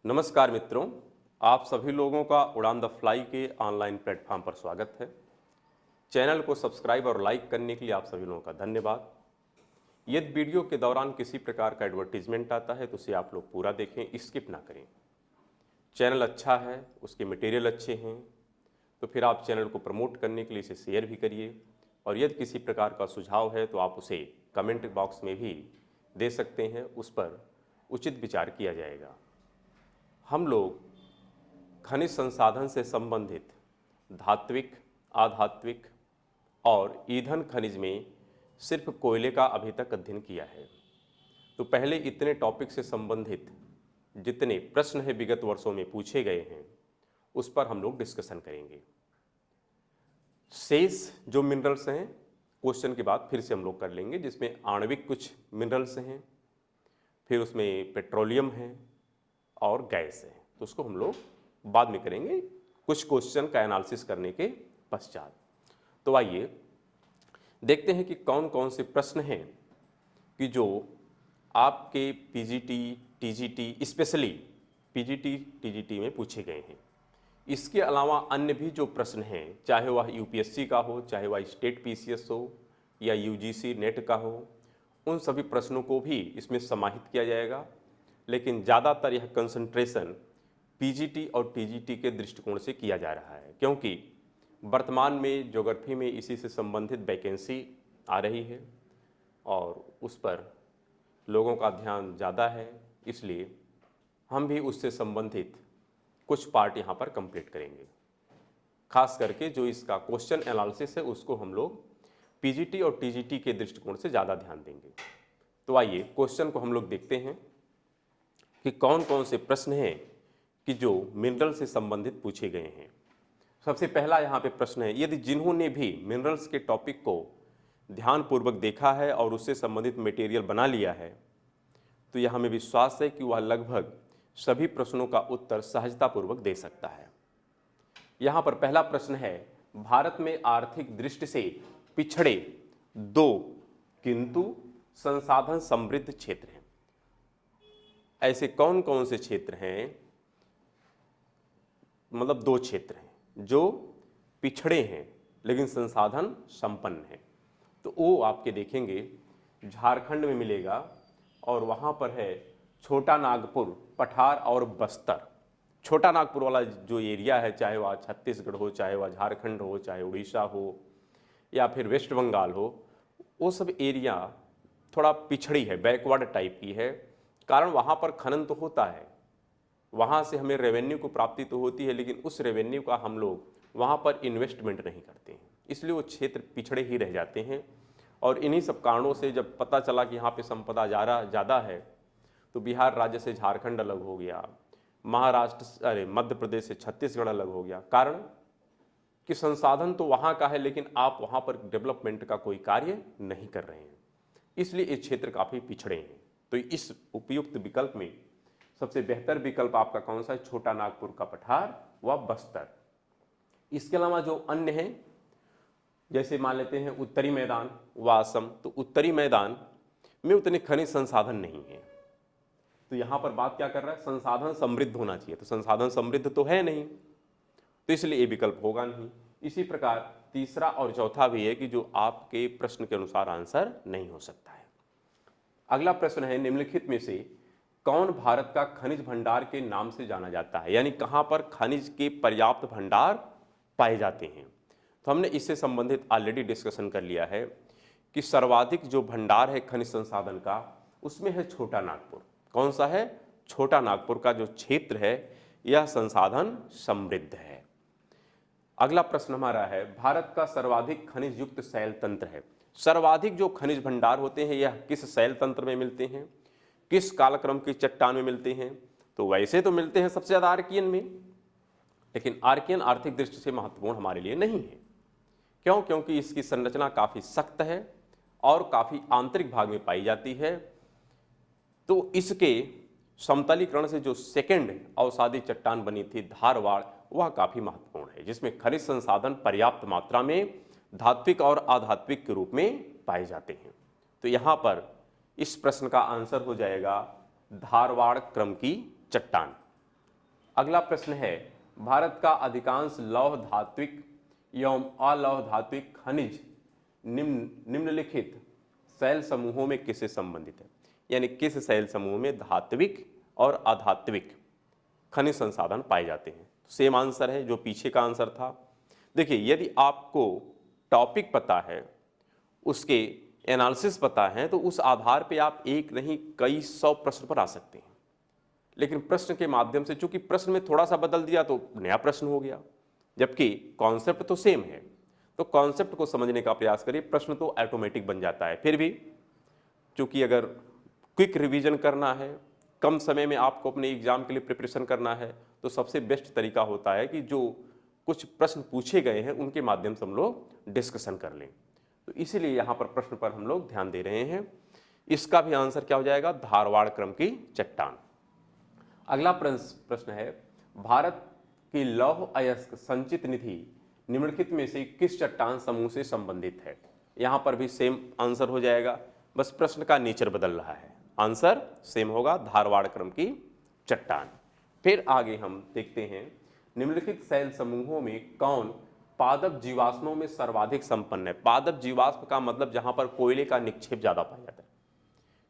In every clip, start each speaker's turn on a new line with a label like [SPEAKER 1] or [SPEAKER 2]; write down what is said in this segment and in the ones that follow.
[SPEAKER 1] नमस्कार मित्रों, आप सभी लोगों का उड़ान द फ्लाई के ऑनलाइन प्लेटफॉर्म पर स्वागत है। चैनल को सब्सक्राइब और लाइक करने के लिए आप सभी लोगों का धन्यवाद। यदि वीडियो के दौरान किसी प्रकार का एडवर्टीजमेंट आता है तो उसे आप लोग पूरा देखें, स्किप ना करें। चैनल अच्छा है, उसके मटेरियल अच्छे हैं, तो फिर आप चैनल को प्रमोट करने के लिए इसे शेयर भी करिए। और यदि किसी प्रकार का सुझाव है तो आप उसे कमेंट बॉक्स में भी दे सकते हैं, उस पर उचित विचार किया जाएगा। हम लोग खनिज संसाधन से संबंधित धात्विक, आधात्विक और ईंधन खनिज में सिर्फ कोयले का अभी तक अध्ययन किया है। तो पहले इतने टॉपिक से संबंधित जितने प्रश्न हैं विगत वर्षों में पूछे गए हैं उस पर हम लोग डिस्कशन करेंगे। शेष जो मिनरल्स हैं क्वेश्चन के बाद फिर से हम लोग कर लेंगे, जिसमें आणविक कुछ मिनरल्स हैं, फिर उसमें पेट्रोलियम है और गैस है, तो उसको हम लोग बाद में करेंगे कुछ क्वेश्चन का एनालिसिस करने के पश्चात। तो आइए देखते हैं कि कौन कौन से प्रश्न हैं कि जो आपके PGT, TGT, specially PGT, TGT में पूछे गए हैं। इसके अलावा अन्य भी जो प्रश्न हैं, चाहे वह यूपीएससी का हो, चाहे वह स्टेट पीसीएस हो या यूजीसी नेट का हो, उन सभी प्रश्नों को भी इसमें समाहित किया जाएगा। लेकिन ज़्यादातर यह कंसंट्रेशन पीजीटी और टीजीटी के दृष्टिकोण से किया जा रहा है, क्योंकि वर्तमान में ज्योग्राफी में इसी से संबंधित वैकेंसी आ रही है और उस पर लोगों का ध्यान ज़्यादा है, इसलिए हम भी उससे संबंधित कुछ पार्ट यहाँ पर कंप्लीट करेंगे। खास करके जो इसका क्वेश्चन एनालिसिस है उसको हम लोग पीजीटी और टीजीटी के दृष्टिकोण से ज़्यादा ध्यान देंगे। तो आइए क्वेश्चन को हम लोग देखते हैं कि कौन कौन से प्रश्न हैं कि जो मिनरल से संबंधित पूछे गए हैं। सबसे पहला यहाँ पे प्रश्न है, यदि जिन्होंने भी मिनरल्स के टॉपिक को ध्यानपूर्वक देखा है और उससे संबंधित मटेरियल बना लिया है तो यह हमें विश्वास है कि वह लगभग सभी प्रश्नों का उत्तर सहजतापूर्वक दे सकता है। यहाँ पर पहला प्रश्न है, भारत में आर्थिक दृष्टि से पिछड़े दो किंतु संसाधन समृद्ध क्षेत्र हैं। ऐसे कौन कौन से क्षेत्र हैं, मतलब दो क्षेत्र हैं जो पिछड़े हैं लेकिन संसाधन संपन्न हैं। तो वो आपके देखेंगे झारखंड में मिलेगा और वहाँ पर है छोटा नागपुर, पठार और बस्तर। छोटा नागपुर वाला जो एरिया है, चाहे वह छत्तीसगढ़ हो, चाहे वह झारखंड हो, चाहे उड़ीसा हो या फिर वेस्ट बंगाल हो, वो सब एरिया थोड़ा पिछड़ी है, बैकवर्ड टाइप की है। कारण वहाँ पर खनन तो होता है, वहाँ से हमें रेवेन्यू को प्राप्ति तो होती है, लेकिन उस रेवेन्यू का हम लोग वहाँ पर इन्वेस्टमेंट नहीं करते हैं, इसलिए वो क्षेत्र पिछड़े ही रह जाते हैं। और इन्हीं सब कारणों से जब पता चला कि यहाँ पे संपदा ज़्यादा है तो बिहार राज्य से झारखंड अलग हो गया, मध्य प्रदेश से छत्तीसगढ़ अलग हो गया। कारण कि संसाधन तो वहाँ का है लेकिन आप वहाँ पर डेवलपमेंट का कोई कार्य नहीं कर रहे हैं, इसलिए ये क्षेत्र काफ़ी पिछड़े हैं। तो इस उपयुक्त विकल्प में सबसे बेहतर विकल्प आपका कौन सा है? छोटा नागपुर का पठार व बस्तर। इसके अलावा जो अन्य हैं, जैसे मान लेते हैं उत्तरी मैदान व असम, तो उत्तरी मैदान में उतने खनिज संसाधन नहीं है। तो यहाँ पर बात क्या कर रहा है? संसाधन समृद्ध होना चाहिए, तो संसाधन समृद्ध तो है नहीं, तो इसलिए ये विकल्प होगा नहीं। इसी प्रकार तीसरा और चौथा भी है कि जो आपके प्रश्न के अनुसार आंसर नहीं हो सकता है। अगला प्रश्न है, निम्नलिखित में से कौन भारत का खनिज भंडार के नाम से जाना जाता है, यानी कहाँ पर खनिज के पर्याप्त भंडार पाए जाते हैं। तो हमने इससे संबंधित ऑलरेडी डिस्कशन कर लिया है कि सर्वाधिक जो भंडार है खनिज संसाधन का उसमें है छोटा नागपुर। कौन सा है? छोटा नागपुर का जो क्षेत्र है यह संसाधन समृद्ध है। अगला प्रश्न हमारा है, भारत का सर्वाधिक खनिज युक्त शैल तंत्र है। सर्वाधिक जो खनिज भंडार होते हैं यह किस शैल तंत्र में मिलते हैं, किस कालक्रम की चट्टान में मिलते हैं? तो वैसे तो मिलते हैं सबसे ज़्यादा आर्कियन में, लेकिन आर्कियन आर्थिक दृष्टि से महत्वपूर्ण हमारे लिए नहीं है। क्यों? क्योंकि इसकी संरचना काफ़ी सख्त है और काफ़ी आंतरिक भाग में पाई जाती है। तो इसके समतलीकरण से जो सेकंड अवसादी चट्टान बनी थी धारवाड़, वह काफ़ी महत्वपूर्ण है, जिसमें खनिज संसाधन पर्याप्त मात्रा में धात्विक और आधात्विक के रूप में पाए जाते हैं। तो यहाँ पर इस प्रश्न का आंसर हो जाएगा धारवाड़ क्रम की चट्टान। अगला प्रश्न है, भारत का अधिकांश लौह धात्विक एवं अलौह धात्विक खनिज निम्नलिखित शैल समूहों में किससे संबंधित है? यानी किस शैल समूह में धात्विक और अधात्विक खनिज संसाधन पाए जाते हैं? सेम आंसर है जो पीछे का आंसर था। देखिए, यदि आपको टॉपिक पता है, उसके एनालिसिस पता है, तो उस आधार पे आप एक नहीं कई 100 प्रश्न पर आ सकते हैं। लेकिन प्रश्न के माध्यम से, चूंकि प्रश्न में थोड़ा सा बदल दिया तो नया प्रश्न हो गया, जबकि कॉन्सेप्ट तो सेम है। तो कॉन्सेप्ट को समझने का प्रयास करिए, प्रश्न तो ऑटोमेटिक बन जाता है। फिर भी चूंकि अगर क्विक रिवीजन करना है, कम समय में आपको अपने एग्जाम के लिए प्रिपरेशन करना है, तो सबसे बेस्ट तरीका होता है कि जो कुछ प्रश्न पूछे गए हैं उनके माध्यम से हम लोग डिस्कशन कर लें। तो इसीलिए यहाँ पर प्रश्न पर हम लोग ध्यान दे रहे हैं। इसका भी आंसर क्या हो जाएगा? धारवाड़ क्रम की चट्टान। अगला प्रश्न है, भारत की लौह अयस्क संचित निधि निम्नलिखित में से किस चट्टान समूह से संबंधित है? यहाँ पर भी सेम आंसर हो जाएगा, बस प्रश्न का नेचर बदल रहा है। आंसर सेम होगा, धारवाड़ क्रम की चट्टान। फिर आगे हम देखते हैं, निम्नलिखित शैल समूहों में कौन पादप जीवाश्मों में सर्वाधिक संपन्न है? पादप जीवाश्म का मतलब जहां पर कोयले का निक्षेप ज्यादा पाया जाता है,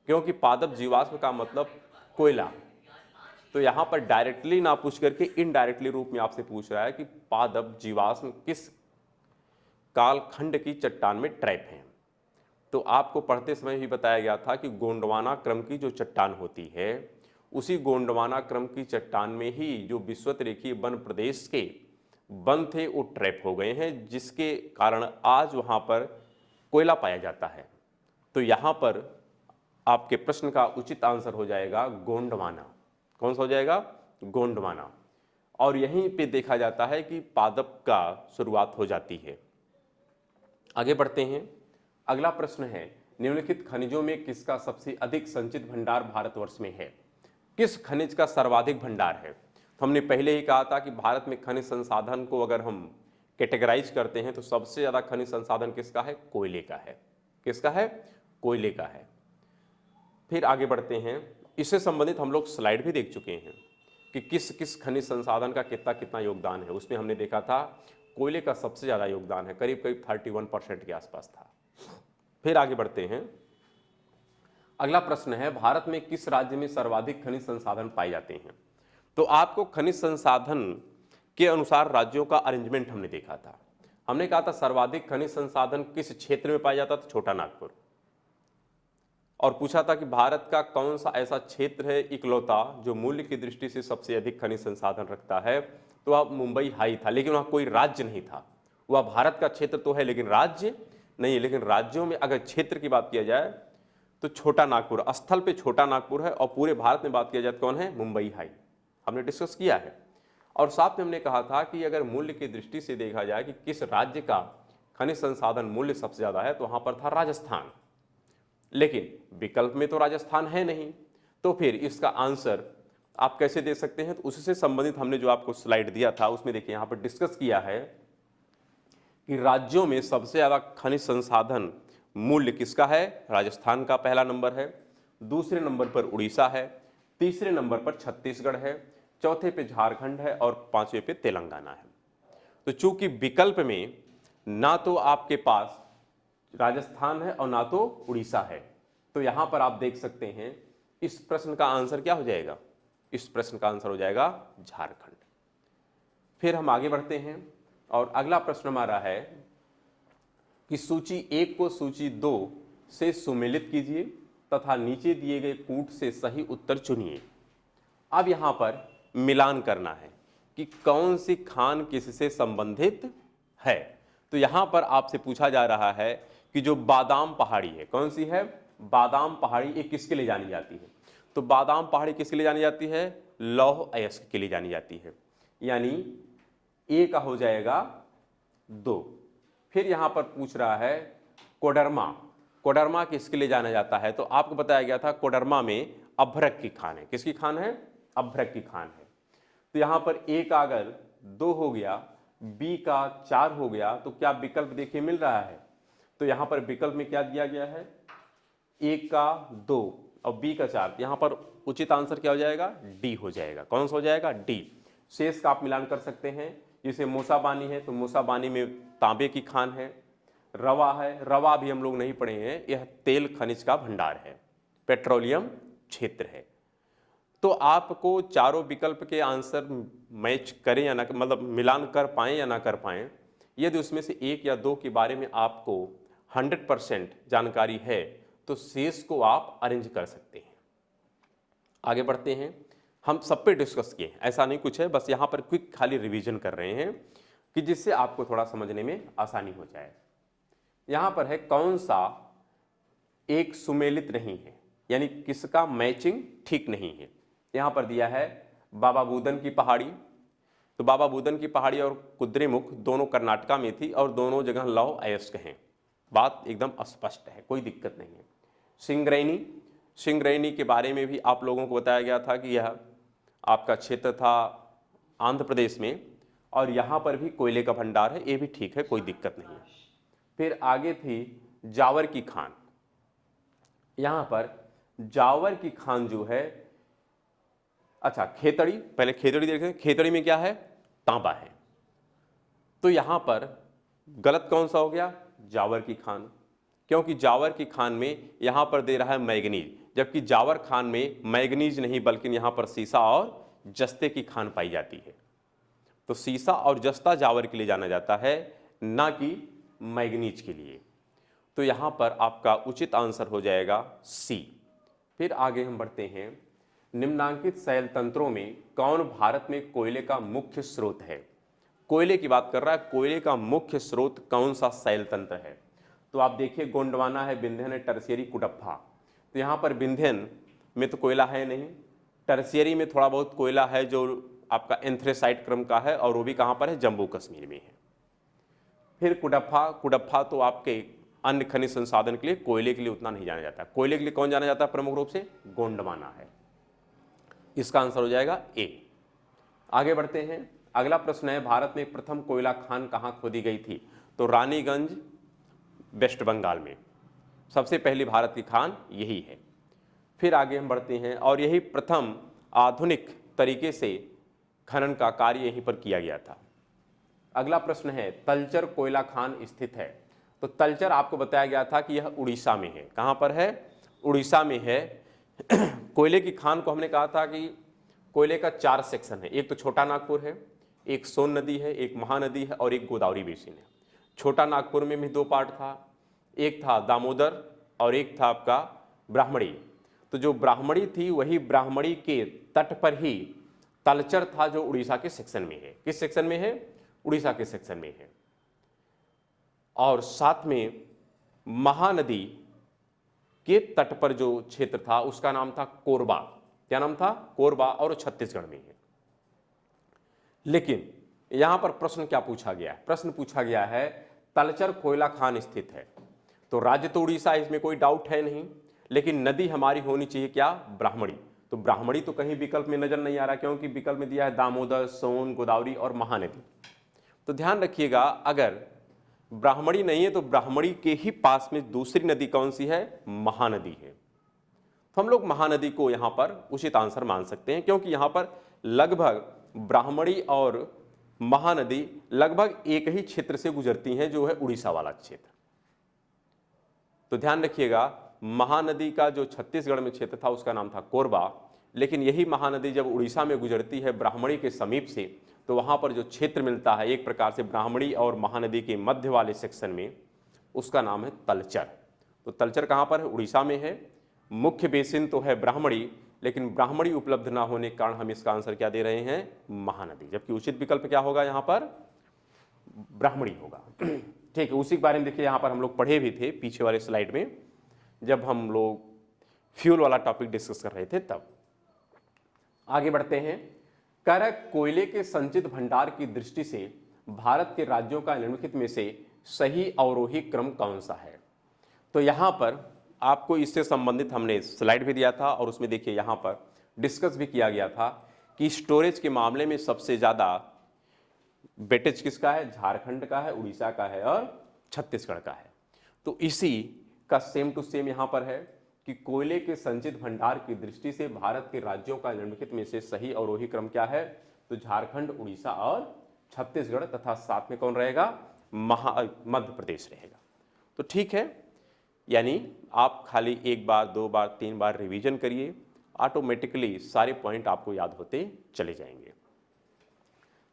[SPEAKER 1] क्योंकि पादप जीवाश्म का मतलब कोयला। तो यहां पर डायरेक्टली ना पूछ करके इनडायरेक्टली रूप में आपसे पूछ रहा है कि पादप जीवाश्म किस कालखंड की चट्टान में ट्रैप है। तो आपको पढ़ते समय भी बताया गया था कि गोंडवाना क्रम की जो चट्टान होती है, उसी गोंडवाना क्रम की चट्टान में ही जो विषुवत-रेखीय वन प्रदेश के वन थे वो ट्रैप हो गए हैं, जिसके कारण आज वहाँ पर कोयला पाया जाता है। तो यहाँ पर आपके प्रश्न का उचित आंसर हो जाएगा गोंडवाना। कौन सा हो जाएगा? गोंडवाना। और यहीं पे देखा जाता है कि पादप का शुरुआत हो जाती है। आगे बढ़ते हैं। अगला प्रश्न है, निम्नलिखित खनिजों में किसका सबसे अधिक संचित भंडार भारतवर्ष में है? किस खनिज का सर्वाधिक भंडार है? तो हमने पहले ही कहा था कि भारत में खनिज संसाधन को अगर हम कैटेगराइज करते हैं तो सबसे ज़्यादा खनिज संसाधन किसका है? कोयले का है। किसका है? कोयले का है। फिर आगे बढ़ते हैं, इससे संबंधित हम लोग स्लाइड भी देख चुके हैं कि किस किस खनिज संसाधन का कितना कितना योगदान है। उसमें हमने देखा था कोयले का सबसे ज़्यादा योगदान है, करीब करीब 31% के आसपास था। फिर आगे बढ़ते हैं। अगला प्रश्न है, भारत में किस राज्य में सर्वाधिक खनिज संसाधन पाए जाते हैं? तो आपको खनिज संसाधन के अनुसार राज्यों का अरेंजमेंट हमने देखा था। हमने कहा था सर्वाधिक खनिज संसाधन किस क्षेत्र में पाया जाता था? छोटा नागपुर। और पूछा था कि भारत का कौन सा ऐसा क्षेत्र है इकलौता जो मूल्य की दृष्टि से सबसे अधिक खनिज संसाधन रखता है? तो वह मुंबई हाई था, लेकिन वहाँ कोई राज्य नहीं था। वह भारत का क्षेत्र तो है लेकिन राज्य नहीं। लेकिन राज्यों में अगर क्षेत्र की बात किया जाए तो छोटा नागपुर, स्थल पे छोटा नागपुर है, और पूरे भारत में बात किया जाए तो कौन है? मुंबई हाई। हमने डिस्कस किया है। और साथ में हमने कहा था कि अगर मूल्य की दृष्टि से देखा जाए कि किस राज्य का खनिज संसाधन मूल्य सबसे ज़्यादा है, तो वहाँ पर था राजस्थान। लेकिन विकल्प में तो राजस्थान है नहीं, तो फिर इसका आंसर आप कैसे दे सकते हैं? तो उससे संबंधित हमने जो आपको स्लाइड दिया था उसमें देखिए यहाँ पर डिस्कस किया है कि राज्यों में सबसे ज़्यादा खनिज संसाधन मूल्य किसका है? राजस्थान का पहला नंबर है, दूसरे नंबर पर उड़ीसा है, तीसरे नंबर पर छत्तीसगढ़ है, चौथे पे झारखंड है और पांचवें पे तेलंगाना है। तो चूंकि विकल्प में ना तो आपके पास राजस्थान है और ना तो उड़ीसा है, तो यहां पर आप देख सकते हैं इस प्रश्न का आंसर क्या हो जाएगा? इस प्रश्न का आंसर हो जाएगा झारखंड। फिर हम आगे बढ़ते हैं और अगला प्रश्न हमारा है कि सूची 1 को सूची 2 से सुमेलित कीजिए तथा नीचे दिए गए कूट से सही उत्तर चुनिए। अब यहां पर मिलान करना है कि कौन सी खान किससे संबंधित है। तो यहां पर आपसे पूछा जा रहा है कि जो बादाम पहाड़ी है, कौन सी है? बादाम पहाड़ी, ये किसके लिए जानी जाती है? तो बादाम पहाड़ी किसके लिए जानी जाती है? लौह अयस्क के लिए जानी जाती है। यानी ए का हो जाएगा 2। फिर यहां पर पूछ रहा है कोडरमा, कोडरमा किसके लिए जाना जाता है? तो आपको बताया गया था कोडरमा में अभ्रक की खान है। किसकी खान है? अभ्रक की खान है। तो यहां पर ए का अगर 2 हो गया, बी का 4 हो गया, तो क्या विकल्प देखिए मिल रहा है? तो यहां पर विकल्प में क्या दिया गया है? ए का 2 और बी का 4। यहां पर उचित आंसर क्या हो जाएगा? डी हो जाएगा। कौन सा हो जाएगा? डी। शेष का आप मिलान कर सकते हैं। जैसे मूसाबानी है तो मूसाबानी में तांबे की खान है। रवा है, रवा भी हम लोग नहीं पढ़े हैं, यह तेल खनिज का भंडार है, पेट्रोलियम क्षेत्र है। तो आपको चारों विकल्प के आंसर मैच करें या ना, मतलब मिलान कर पाएं या ना कर पाएं, यदि उसमें से एक या दो के बारे में आपको 100% जानकारी है तो शेष को आप अरेंज कर सकते हैं। आगे बढ़ते हैं, हम सब पे डिस्कस किए, ऐसा नहीं कुछ है, बस यहाँ पर क्विक खाली रिवीजन कर रहे हैं कि जिससे आपको थोड़ा समझने में आसानी हो जाए। यहाँ पर है कौन सा एक सुमेलित नहीं है, यानी किसका मैचिंग ठीक नहीं है। यहाँ पर दिया है बाबा बुदन की पहाड़ी, तो बाबा बुदन की पहाड़ी और कुद्रेमुख दोनों कर्नाटका में थी और दोनों जगह लौह अयस्क हैं, बात एकदम स्पष्ट है, कोई दिक्कत नहीं है। सिंगरैनी, सिंगरैनी के बारे में भी आप लोगों को बताया गया था कि यह आपका क्षेत्र था आंध्र प्रदेश में और यहाँ पर भी कोयले का भंडार है, ये भी ठीक है, कोई दिक्कत नहीं है। फिर आगे थी जावर की खान, यहाँ पर जावर की खान जो है, अच्छा खेतड़ी, पहले खेतड़ी देखें, खेतड़ी में क्या है, तांबा है, तो यहाँ पर गलत कौन सा हो गया, जावर की खान, क्योंकि जावर की खान में यहाँ पर दे रहा है मैग्नीज, जबकि जावर खान में मैग्नीज नहीं बल्कि यहाँ पर सीसा और जस्ते की खान पाई जाती है। तो सीसा और जस्ता जावर के लिए जाना जाता है, ना कि मैग्नीज के लिए। तो यहाँ पर आपका उचित आंसर हो जाएगा सी। फिर आगे हम बढ़ते हैं, निम्नांकित शैल तंत्रों में कौन भारत में कोयले का मुख्य स्रोत है। कोयले की बात कर रहा है, कोयले का मुख्य स्रोत कौन सा शैल तंत्र है। तो आप देखिए गोंडवाना है, विंध्यन है, टर्शियरी, कुडप्पा। तो यहाँ पर विंध्यन में तो कोयला है नहीं, टर्शियरी में थोड़ा बहुत कोयला है जो आपका एंथ्रेसाइट क्रम का है और वो भी कहाँ पर है, जम्मू कश्मीर में है। फिर कुडप्पा, कुडप्पा तो आपके अन्य खनिज संसाधन के लिए, कोयले के लिए उतना नहीं जाना जाता। कोयले के लिए कौन जाना जाता है प्रमुख रूप से, गोंडवाना है। इसका आंसर हो जाएगा ए। आगे बढ़ते हैं, अगला प्रश्न है, भारत में प्रथम कोयला खान कहाँ खोदी गई थी। तो रानीगंज, वेस्ट बंगाल में सबसे पहली भारत की खान यही है। फिर आगे हम बढ़ते हैं, और यही प्रथम आधुनिक तरीके से खनन का कार्य यहीं पर किया गया था। अगला प्रश्न है, तलचर कोयला खान स्थित है। तो तलचर आपको बताया गया था कि यह उड़ीसा में है। कहाँ पर है, उड़ीसा में है। कोयले की खान को हमने कहा था कि कोयले का 4 सेक्शन है, एक तो छोटा नागपुर है, एक सोन नदी है, एक महानदी है और एक गोदावरी बेसिन है। छोटा नागपुर में भी 2 पार्ट था, एक था दामोदर और एक था आपका ब्राह्मणी। तो जो ब्राह्मणी थी वही ब्राह्मणी के तट पर ही तलचर था जो उड़ीसा के सेक्शन में है। किस सेक्शन में है, उड़ीसा के सेक्शन में है। और साथ में महानदी के तट पर जो क्षेत्र था उसका नाम था कोरबा। क्या नाम था, कोरबा, और छत्तीसगढ़ में है। लेकिन यहां पर प्रश्न क्या पूछा गया है, प्रश्न पूछा गया है तलचर कोयला खान स्थित है। तो राज्य तो उड़ीसा, इसमें कोई डाउट है नहीं, लेकिन नदी हमारी होनी चाहिए क्या, ब्राह्मणी। तो ब्राह्मणी तो कहीं विकल्प में नजर नहीं आ रहा, क्योंकि विकल्प में दिया है दामोदर, सोन, गोदावरी और महानदी। तो ध्यान रखिएगा, अगर ब्राह्मणी नहीं है तो ब्राह्मणी के ही पास में दूसरी नदी कौन सी है, महानदी है। तो हम लोग महानदी को यहां पर उचित आंसर मान सकते हैं, क्योंकि यहां पर लगभग ब्राह्मणी और महानदी लगभग एक ही क्षेत्र से गुजरती हैं, जो है उड़ीसा वाला क्षेत्र। तो ध्यान रखिएगा, महानदी का जो छत्तीसगढ़ में क्षेत्र था उसका नाम था कोरबा, लेकिन यही महानदी जब उड़ीसा में गुजरती है ब्राह्मणी के समीप से, तो वहाँ पर जो क्षेत्र मिलता है एक प्रकार से ब्राह्मणी और महानदी के मध्य वाले सेक्शन में, उसका नाम है तलचर। तो तलचर कहाँ पर है, उड़ीसा में है। मुख्य बेसिन तो है ब्राह्मणी, लेकिन ब्राह्मणी उपलब्ध ना होने के कारण हम इसका आंसर क्या दे रहे हैं, महानदी, जबकि उचित विकल्प क्या होगा यहाँ पर, ब्राह्मणी होगा। ठीक है, उसी के बारे में देखिए, यहाँ पर हम लोग पढ़े भी थे पीछे वाले स्लाइड में, जब हम लोग फ्यूल वाला टॉपिक डिस्कस कर रहे थे तब। आगे बढ़ते हैं, करक कोयले के संचित भंडार की दृष्टि से भारत के राज्यों का निम्नलिखित में से सही अवरोही क्रम कौन सा है। तो यहाँ पर आपको इससे संबंधित हमने स्लाइड भी दिया था और उसमें देखिए यहाँ पर डिस्कस भी किया गया था कि स्टोरेज के मामले में सबसे ज़्यादा वेटेज किसका है, झारखंड का है, उड़ीसा का है और छत्तीसगढ़ का है। तो इसी का सेम टू सेम यहाँ पर है कि कोयले के संचित भंडार की दृष्टि से भारत के राज्यों का निम्नलिखित में से सही अवरोही क्रम क्या है, तो झारखंड, उड़ीसा और छत्तीसगढ़, तथा साथ में कौन रहेगा, मध्य प्रदेश रहेगा। तो ठीक है, यानी आप खाली एक बार, दो बार, तीन बार रिवीजन करिए, ऑटोमेटिकली सारे पॉइंट आपको याद होते चले जाएंगे।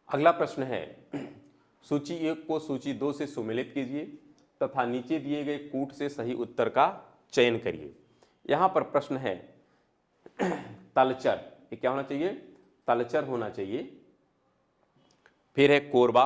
[SPEAKER 1] अगला प्रश्न है, सूची 1 को सूची 2 से सुमेलित कीजिए तथा नीचे दिए गए कूट से सही उत्तर का चयन करिए। यहाँ पर प्रश्न है तलचर, ये क्या होना चाहिए, तलचर होना चाहिए। फिर है कोरबा,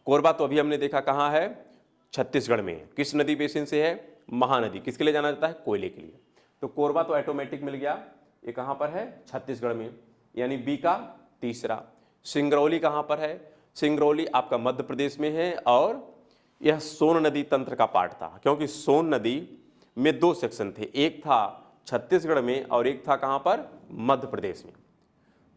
[SPEAKER 1] कोरबा तो अभी हमने देखा कहाँ है, छत्तीसगढ़ में है। किस नदी बेसिन से है, महानदी। किसके लिए जाना जाता है, कोयले के लिए। तो कोरबा तो ऑटोमेटिक मिल गया, ये कहाँ पर है, छत्तीसगढ़ में, यानी बी का तीसरा। सिंगरौली कहाँ पर है, सिंगरौली आपका मध्य प्रदेश में है, और यह सोन नदी तंत्र का पार्ट था, क्योंकि सोन नदी में 2 सेक्शन थे, एक था छत्तीसगढ़ में और एक था कहाँ पर, मध्य प्रदेश में।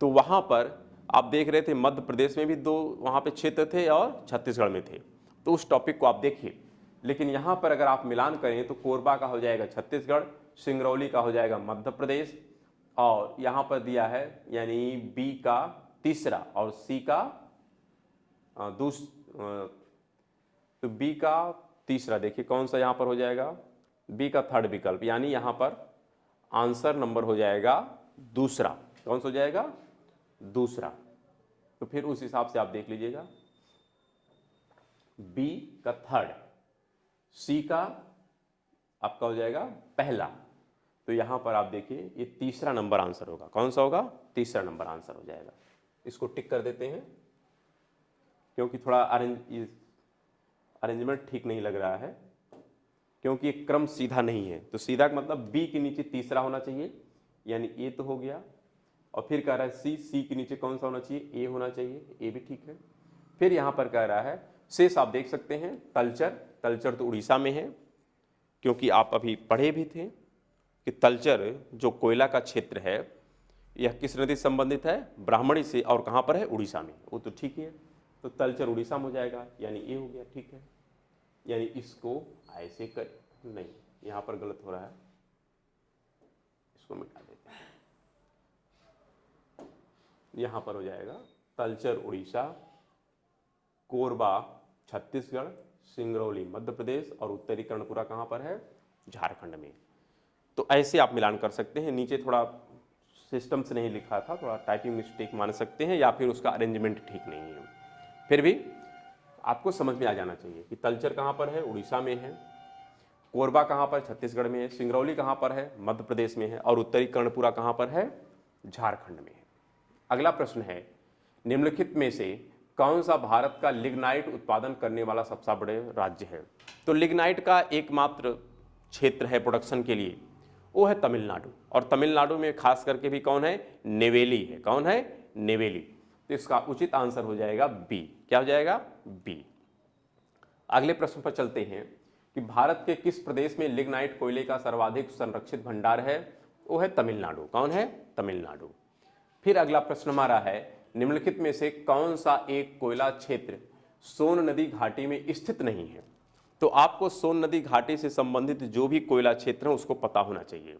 [SPEAKER 1] तो वहाँ पर आप देख रहे थे मध्य प्रदेश में भी 2 वहाँ पे क्षेत्र थे और छत्तीसगढ़ में थे, तो उस टॉपिक को आप देखिए। लेकिन यहाँ पर अगर आप मिलान करें तो कोरबा का हो जाएगा छत्तीसगढ़, सिंगरौली का हो जाएगा मध्य प्रदेश, और यहाँ पर दिया है यानी बी का तीसरा और सी का तो बी का तीसरा देखिए कौन सा यहाँ पर हो जाएगा, बी का थर्ड विकल्प, यानी यहाँ पर आंसर नंबर हो जाएगा दूसरा। कौन सा हो जाएगा, दूसरा। तो फिर उस हिसाब से आप देख लीजिएगा, बी का थर्ड, सी का आपका हो जाएगा पहला। तो यहां पर आप देखिए ये तीसरा नंबर आंसर होगा। कौन सा होगा, तीसरा नंबर आंसर हो जाएगा। इसको टिक कर देते हैं, क्योंकि थोड़ा अरेंजमेंट ठीक नहीं लग रहा है, क्योंकि ये क्रम सीधा नहीं है। तो सीधा का मतलब बी के नीचे तीसरा होना चाहिए, यानी ए तो हो गया, और फिर कह रहा है सी के नीचे कौन सा होना चाहिए, ए होना चाहिए, ए भी ठीक है। फिर यहाँ पर कह रहा है शेष आप देख सकते हैं, तलचर, तलचर तो उड़ीसा में है, क्योंकि आप अभी पढ़े भी थे कि तलचर जो कोयला का क्षेत्र है यह किस नदी से संबंधित है, ब्राह्मणी से, और कहाँ पर है, उड़ीसा में। वो तो ठीक है, तो तलचर उड़ीसा में हो जाएगा, यानी ए हो गया, ठीक है। यानी इसको ऐसे कर, नहीं यहाँ पर गलत हो रहा है, इसको मिटा देते हैं। यहाँ पर हो जाएगा तलचर उड़ीसा, कोरबा छत्तीसगढ़, सिंगरौली मध्य प्रदेश, और उत्तरी कर्णपुरा कहाँ पर है, झारखंड में। तो ऐसे आप मिलान कर सकते हैं। नीचे थोड़ा सिस्टम से नहीं लिखा था, थोड़ा टाइपिंग मिस्टेक मान सकते हैं, या फिर उसका अरेंजमेंट ठीक नहीं है। फिर भी आपको समझ में आ जाना चाहिए कि तलचर कहाँ पर है, उड़ीसा में है, कोरबा कहाँ पर, छत्तीसगढ़ में है, सिंगरौली कहाँ पर है, मध्य प्रदेश में है, और उत्तरी कर्णपुरा कहाँ पर है, झारखंड में है। अगला प्रश्न है, निम्नलिखित में से कौन सा भारत का लिग्नाइट उत्पादन करने वाला सबसे बड़े राज्य है। तो लिग्नाइट का एकमात्र क्षेत्र है प्रोडक्शन के लिए, वो है तमिलनाडु, और तमिलनाडु में खास करके भी कौन है, नेवेली है। कौन है, नेवेली। तो इसका उचित आंसर हो जाएगा बी। क्या हो जाएगा, बी। अगले प्रश्न पर चलते हैं कि भारत के किस प्रदेश में लिग्नाइट कोयले का सर्वाधिक संरक्षित भंडार है, वो है तमिलनाडु। कौन है, तमिलनाडु। फिर अगला प्रश्न हमारा है, निम्नलिखित में से कौन सा एक कोयला क्षेत्र सोन नदी घाटी में स्थित नहीं है। तो आपको सोन नदी घाटी से संबंधित जो भी कोयला क्षेत्र है उसको पता होना चाहिए।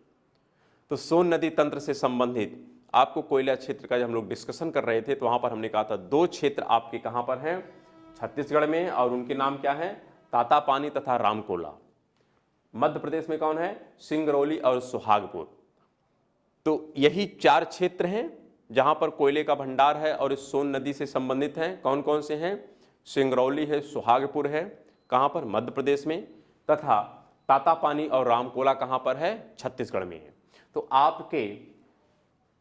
[SPEAKER 1] तो सोन नदी तंत्र से संबंधित आपको कोयला क्षेत्र का जब हम लोग डिस्कशन कर रहे थे तो वहां पर हमने कहा था 2 क्षेत्र आपके कहां पर हैं, छत्तीसगढ़ में, और उनके नाम क्या है, तातापानी तथा रामकोला। मध्य प्रदेश में कौन है, सिंगरौली और सुहागपुर। तो यही 4 क्षेत्र हैं जहां पर कोयले का भंडार है और इस सोन नदी से संबंधित हैं। कौन कौन से हैं, सिंगरौली है, सुहागपुर है, कहां पर, मध्य प्रदेश में, तथा तातापानी और रामकोला कहां पर है, छत्तीसगढ़ में है। तो आपके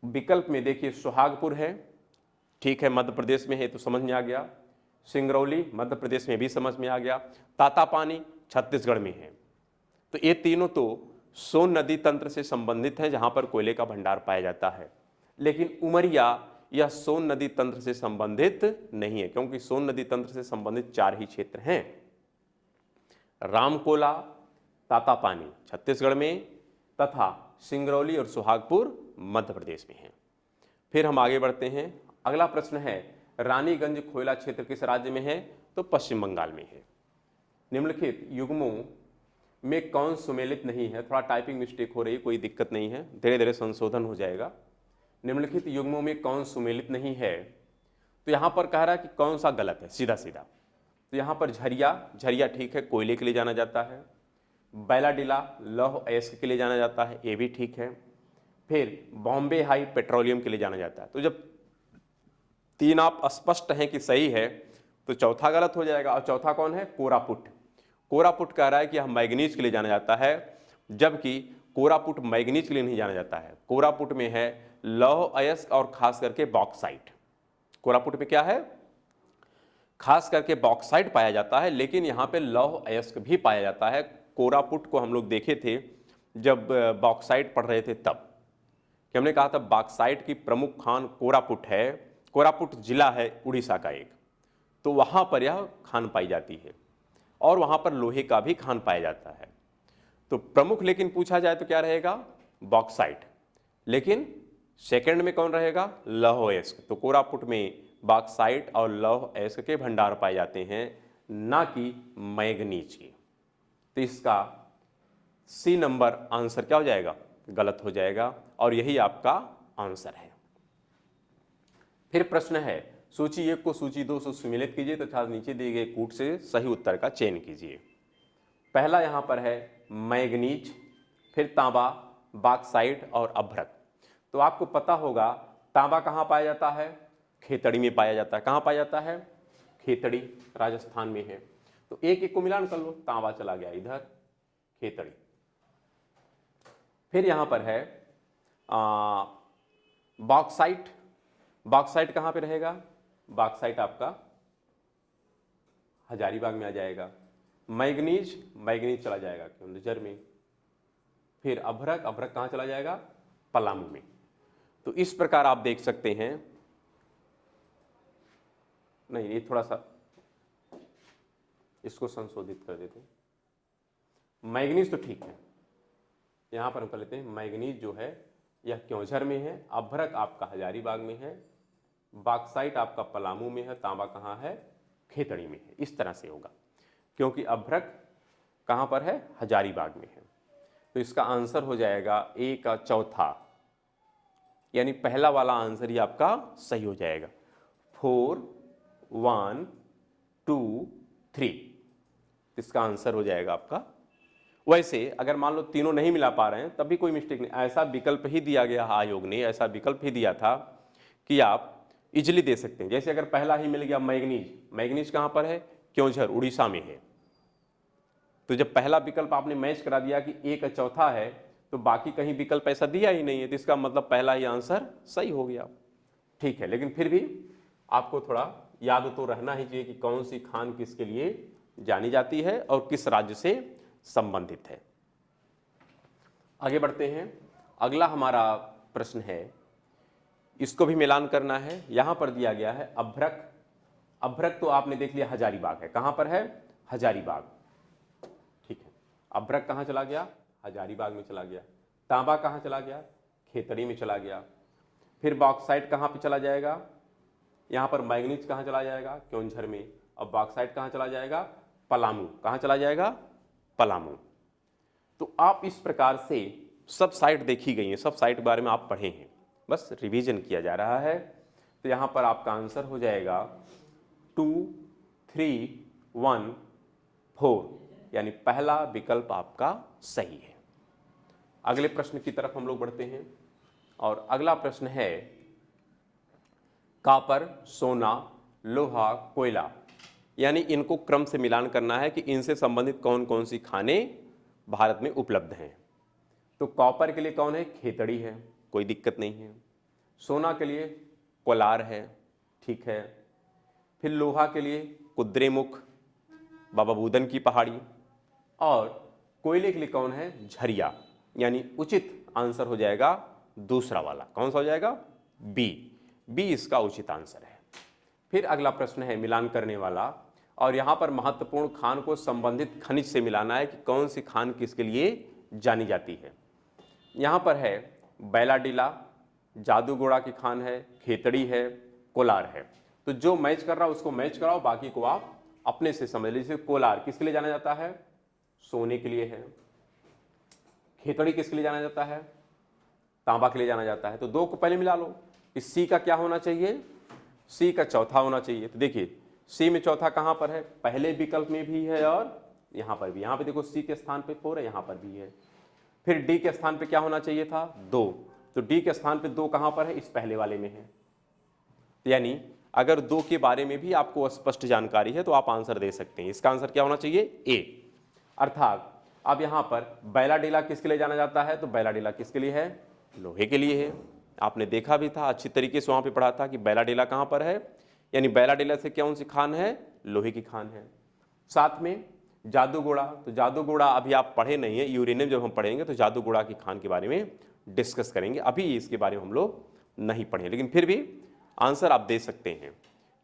[SPEAKER 1] विकल्प में देखिए सुहागपुर है, ठीक है, मध्य प्रदेश में है, तो समझ में आ गया। सिंगरौली मध्य प्रदेश में भी समझ में आ गया, तातापानी छत्तीसगढ़ में है। तो ये तीनों तो सोन नदी तंत्र से संबंधित हैं जहां पर कोयले का भंडार पाया जाता है। लेकिन उमरिया यह सोन नदी तंत्र से संबंधित नहीं है, क्योंकि सोन नदी तंत्र से संबंधित 4 ही क्षेत्र हैं, रामकोला, तातापानी छत्तीसगढ़ में, तथा सिंगरौली और सुहागपुर मध्य प्रदेश में है। फिर हम आगे बढ़ते हैं। अगला प्रश्न है, रानीगंज कोयला क्षेत्र किस राज्य में है, तो पश्चिम बंगाल में है। निम्नलिखित युग्मों में कौन सुमेलित नहीं है। थोड़ा टाइपिंग मिस्टेक हो रही है, कोई दिक्कत नहीं है, धीरे धीरे संशोधन हो जाएगा। निम्नलिखित युग्मों में कौन सुमेलित नहीं है, तो यहाँ पर कह रहा है कि कौन सा गलत है, सीधा सीधा। तो यहाँ पर झरिया, झरिया ठीक है, कोयले के लिए जाना जाता है। बैलाडिला लौह अयस्क के लिए जाना जाता है, ये भी ठीक है। फिर बॉम्बे हाई पेट्रोलियम के लिए जाना जाता है। तो जब तीन आप स्पष्ट हैं कि सही है तो चौथा गलत हो जाएगा। और चौथा कौन है? कोरापुट। कोरापुट कह रहा है कि यह मैग्नीज के लिए जाना जाता है, जबकि कोरापुट मैग्नीज के लिए नहीं जाना जाता है। कोरापुट में है लौह अयस्क और खास करके बॉक्साइट। कोरापुट में क्या है? खास करके बॉक्साइट पाया जाता है, लेकिन यहाँ पे लौह अयस्क भी पाया जाता है। कोरापुट को हम लोग देखे थे जब बॉक्साइट पढ़ रहे थे तब, कि हमने कहा था बॉक्साइट की प्रमुख खान कोरापुट है। कोरापुट जिला है उड़ीसा का एक, तो वहाँ पर यह खान पाई जाती है और वहाँ पर लोहे का भी खान पाया जाता है। तो प्रमुख लेकिन पूछा जाए तो क्या रहेगा? बॉक्साइट। लेकिन सेकंड में कौन रहेगा? लौह अयस्क। तो कोरापुट में बॉक्साइट और लौह अयस्क के भंडार पाए जाते हैं, ना कि मैग्नीज के। तो इसका सी नंबर आंसर क्या हो जाएगा? गलत हो जाएगा, और यही आपका आंसर है। फिर प्रश्न है, सूची 1 को सूची 2 से सुमेलित कीजिए तथा नीचे दिए गए कूट से सही उत्तर का चयन कीजिए। पहला यहाँ पर है मैग्नीज, फिर तांबा, बॉक्साइट और अभ्रक। तो आपको पता होगा तांबा कहाँ पाया जाता है? खेतड़ी में पाया जाता है। कहाँ पाया जाता है? खेतड़ी, राजस्थान में है। तो एक एक को मिलान कर लो, तांबा चला गया इधर, खेतड़ी। फिर यहाँ पर है बॉक्साइट। बॉक्साइट कहाँ पे रहेगा? बॉक्साइट आपका हजारीबाग में आ जाएगा। मैग्नीज, मैग्नीज चला जाएगा केंदुझर में। फिर अभ्रक, अभ्रक कहाँ चला जाएगा? पलामू में। तो इस प्रकार आप देख सकते हैं। नहीं, ये थोड़ा सा इसको संशोधित कर देते हैं। मैग्नीज तो ठीक है, यहां पर हम कर लेते हैं मैग्नीज जो है यह क्योंझर में है, अभ्रक आपका हजारीबाग में है, बॉक्साइट आपका पलामू में है, तांबा कहाँ है? खेतड़ी में है। इस तरह से होगा, क्योंकि अभ्रक कहाँ पर है? हजारीबाग में है। तो इसका आंसर हो जाएगा ए का चौथा, यानी पहला वाला आंसर ही आपका सही हो जाएगा। 4, 1, 2, 3। इसका आंसर हो जाएगा आपका। वैसे अगर मान लो तीनों नहीं मिला पा रहे हैं तब भी कोई मिस्टेक नहीं, ऐसा विकल्प ही दिया गया, आयोग ने ऐसा विकल्प ही दिया था कि आप इजिली दे सकते हैं। जैसे अगर पहला ही मिल गया मैग्नीज, मैग्नीज कहाँ पर है? क्योंझर, उड़ीसा में है। तो जब पहला विकल्प आपने मैच करा दिया कि एक चौथा है, तो बाकी कहीं विकल्प ऐसा दिया ही नहीं है, तो इसका मतलब पहला ही आंसर सही हो गया। ठीक है, लेकिन फिर भी आपको थोड़ा याद तो रहना ही चाहिए कि कौन सी खान किसके लिए जानी जाती है और किस राज्य से संबंधित है। आगे बढ़ते हैं। अगला हमारा प्रश्न है, इसको भी मिलान करना है। यहां पर दिया गया है अभ्रक। अभ्रक तो आपने देख लिया हजारीबाग है। कहां पर है? हजारीबाग। ठीक है, अभ्रक कहां चला गया? हजारीबाग में चला गया। तांबा कहां चला गया? खेतड़ी में चला गया। फिर बॉक्साइट कहां पे चला जाएगा? यहां पर मैग्नीज कहां चला जाएगा? क्योंझर में। और बॉक्साइट कहां चला जाएगा? पलामू। कहां चला जाएगा? पलामू। तो आप इस प्रकार से सब साइट देखी गई हैं, सब साइट के बारे में आप पढ़े हैं, बस रिवीजन किया जा रहा है। तो यहां पर आपका आंसर हो जाएगा 2, 3, 1, 4, यानी पहला विकल्प आपका सही है। अगले प्रश्न की तरफ हम लोग बढ़ते हैं और अगला प्रश्न है कॉपर, सोना, लोहा, कोयला, यानी इनको क्रम से मिलान करना है कि इनसे संबंधित कौन कौन सी खानें भारत में उपलब्ध हैं। तो कॉपर के लिए कौन है? खेतड़ी है, कोई दिक्कत नहीं है। सोना के लिए कोलार है, ठीक है। फिर लोहा के लिए कुद्रेमुख, बाबा बुदन की पहाड़ी। और कोयले के लिए कौन है? झरिया, यानी उचित आंसर हो जाएगा दूसरा वाला। कौन सा हो जाएगा? बी। बी इसका उचित आंसर है। फिर अगला प्रश्न है मिलान करने वाला, और यहाँ पर महत्वपूर्ण खान को संबंधित खनिज से मिलाना है कि कौन सी खान किसके लिए जानी जाती है। यहाँ पर है बैलाडिला, जादूगोड़ा की खान है, खेतड़ी है, कोलार है। तो जो मैच कर रहा है उसको मैच कराओ, बाकी को आप अपने से समझ लीजिए। कोलार किसके लिए जाना जाता है? सोने के लिए है। खेतड़ी किसके लिए जाना जाता है? तांबा के लिए जाना जाता है। तो दो को पहले मिला लो। इस सी का क्या होना चाहिए? सी का चौथा होना चाहिए। तो देखिए सी में चौथा कहाँ पर है, पहले विकल्प में भी है और यहाँ पर भी। यहाँ पे देखो सी के स्थान पे 4 है, यहाँ पर भी है। फिर डी के स्थान पे क्या होना चाहिए था, 2। तो डी के स्थान पे 2 कहाँ पर है, इस पहले वाले में है। यानी अगर 2 के बारे में भी आपको स्पष्ट जानकारी है तो आप आंसर दे सकते हैं। इसका आंसर क्या होना चाहिए, ए। अर्थात अब यहाँ पर बैलाडेला किसके लिए जाना जाता है, तो बैलाडेला किसके लिए है, लोहे के लिए है। आपने देखा भी था, अच्छी तरीके से वहाँ पे पढ़ा था कि बैलाडेला कहाँ पर है, यानी बैलाडेला से कौन सी खान है, लोहे की खान है। साथ में जादूगोड़ा, तो जादूगोड़ा अभी आप पढ़े नहीं है, यूरेनियम जब हम पढ़ेंगे तो जादूगोड़ा की खान के बारे में डिस्कस करेंगे। अभी इसके बारे में हम लोग नहीं पढ़े, लेकिन फिर भी आंसर आप दे सकते हैं,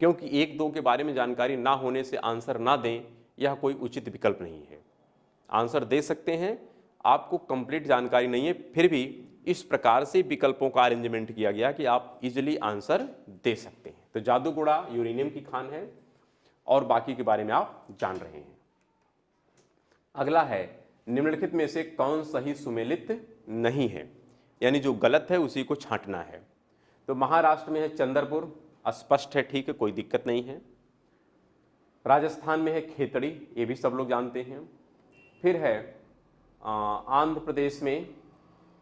[SPEAKER 1] क्योंकि 1-2 के बारे में जानकारी ना होने से आंसर ना दें यह कोई उचित विकल्प नहीं है। आंसर दे सकते हैं, आपको कंप्लीट जानकारी नहीं है, फिर भी इस प्रकार से विकल्पों का अरेंजमेंट किया गया कि आप इजीली आंसर दे सकते हैं। तो जादूगोड़ा यूरेनियम की खान है और बाकी के बारे में आप जान रहे हैं। अगला है निम्नलिखित में से कौन सही सुमेलित नहीं है, यानी जो गलत है उसी को छांटना है। तो महाराष्ट्र में है चंद्रपुर, स्पष्ट है, ठीक है, कोई दिक्कत नहीं है। राजस्थान में है खेतड़ी, ये भी सब लोग जानते हैं। फिर है आंध्र प्रदेश में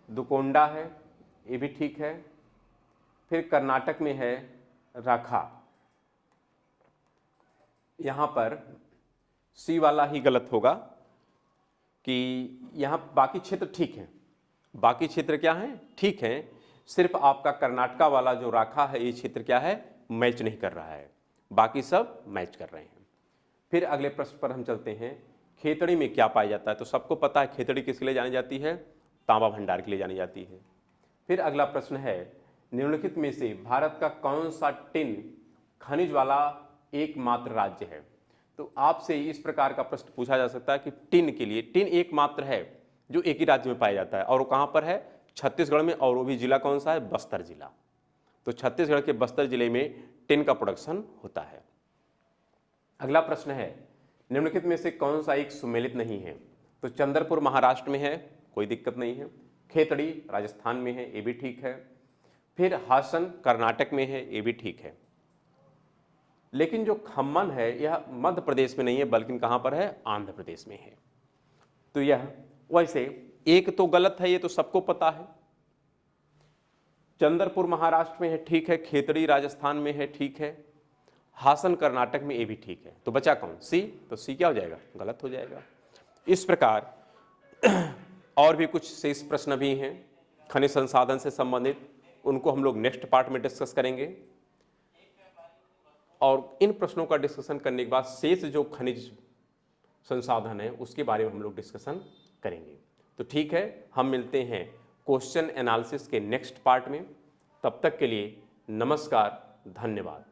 [SPEAKER 1] दुकोंडा है, ये भी ठीक है। फिर कर्नाटक में है राखा, यहाँ पर सी वाला ही गलत होगा कि यहाँ बाकी क्षेत्र ठीक है। बाकी क्षेत्र क्या है, ठीक है, सिर्फ आपका कर्नाटका वाला जो राखा है ये क्षेत्र क्या है, मैच नहीं कर रहा है, बाकी सब मैच कर रहे हैं। फिर अगले प्रश्न पर हम चलते हैं, खेतड़ी में क्या पाया जाता है। तो सबको पता है खेतड़ी किसके लिए जानी जाती है, तांबा भंडार के लिए जानी जाती है। फिर अगला प्रश्न है, निम्नलिखित में से भारत का कौन सा टिन खनिज वाला एकमात्र राज्य है। तो आपसे इस प्रकार का प्रश्न पूछा जा सकता है कि टिन के लिए, टिन एकमात्र है जो एक ही राज्य में पाया जाता है, और वो कहाँ पर है, छत्तीसगढ़ में, और वो भी जिला कौन सा है, बस्तर जिला। तो छत्तीसगढ़ के बस्तर जिले में टिन का प्रोडक्शन होता है। अगला प्रश्न है, निम्नलिखित में से कौन सा एक सुमेलित नहीं है। तो चंद्रपुर महाराष्ट्र में है, कोई दिक्कत नहीं है। खेतड़ी राजस्थान में है, ये भी ठीक है। फिर हासन कर्नाटक में है, ये भी ठीक है। लेकिन जो खम्मन है यह मध्य प्रदेश में नहीं है, बल्कि कहाँ पर है, आंध्र प्रदेश में है। तो यह वैसे एक तो गलत है, ये तो सबको पता है। चंद्रपुर महाराष्ट्र में है, ठीक है। खेतड़ी राजस्थान में है, ठीक है। हासन कर्नाटक में, ये भी ठीक है। तो बचा कौन, सी। तो सी क्या हो जाएगा, गलत हो जाएगा। इस प्रकार और भी कुछ शेष प्रश्न भी हैं खनिज संसाधन से संबंधित, उनको हम लोग नेक्स्ट पार्ट में डिस्कस करेंगे। और इन प्रश्नों का डिस्कशन करने के बाद शेष जो खनिज संसाधन है उसके बारे में हम लोग डिस्कशन करेंगे। तो ठीक है, हम मिलते हैं क्वेश्चन एनालिसिस के नेक्स्ट पार्ट में। तब तक के लिए नमस्कार, धन्यवाद।